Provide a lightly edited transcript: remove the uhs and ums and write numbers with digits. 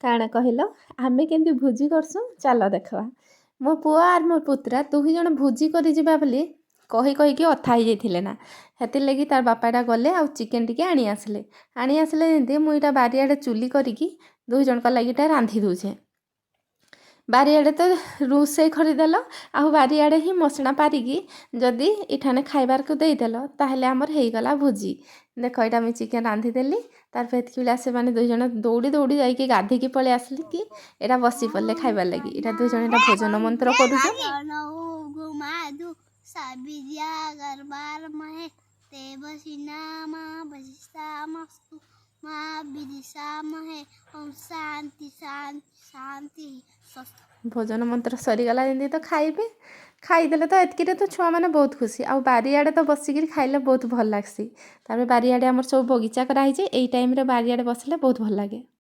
କାଣା କହିଲ ଆମେ କେମିତି ଭୋଜି କରସୁଁ ଚାଲ ଦେଖବା। ମୋ ପୁଅ ଆର୍ ମୋ ପୁତୁରା ଦୁହି ଜଣ ଭୋଜି କରି ଯିବା ବୋଲି କହିକି ଅଥା ହେଇଯାଇଥିଲେ ନା। ହେଥିର୍ଲାଗି ତାର ବାପାଟା ଗଲେ ଆଉ ଚିକେନ୍ ଟିକେ ଆଣି ଆସିଲେ ଯେମିତି ମୁଁ ଏଇଟା ବାରିଆଡ଼େ ଚୁଲି କରିକି ଦୁଇ ଜଣଙ୍କ ଲାଗି ଏଇଟା ରାନ୍ଧି ଦଉଛେ। ବାରିଆଡ଼େ ତ ରୋଷେଇ କରିଦେଲ ଆଉ ବାରିଆଡ଼େ ହିଁ ମଶଣା ପାରିକି ଯଦି ଏଠାନେ ଖାଇବାରକୁ ଦେଇଦେଲ ତାହେଲେ ଆମର ହେଇଗଲା ଭୋଜି। ଦେଖ ଏଇଟା ମୁଁ ଚିକେନ୍ ରାନ୍ଧିଦେଲି ତାପରେ ଏତିକି ବେଳେ ସେମାନେ ଦୁଇ ଜଣ ଦୌଡ଼ି ଯାଇକି ଗାଧେଇକି ପଳେଇ ଆସିଲେ କି ଏଇଟା ବସି ପଡ଼ିଲେ ଖାଇବାର ଲାଗି। ଏଇଟା ଦୁଇ ଜଣ ଏଇଟା ଭୋଜନ ମନ୍ତ୍ର କରୁଛୁ। ଭୋଜନ ମନ୍ତ୍ର ସରିଗଲା ଯେମିତି ତ ଖାଇବେ। ଖାଇଦେଲେ ତ ଏତିକିରେ ତ ଛୁଆମାନେ ବହୁତ ଖୁସି। ଆଉ ବାରିଆଡ଼େ ତ ବସିକିରି ଖାଇଲେ ବହୁତ ଭଲ ଲାଗ୍ସି। ତାପରେ ବାରିଆଡ଼େ ଆମର ସବୁ ବଗିଚା କରାହେଇଛି। ଏଇ ଟାଇମ୍ରେ ବାରିଆଡ଼େ ବସିଲେ ବହୁତ ଭଲ ଲାଗେ।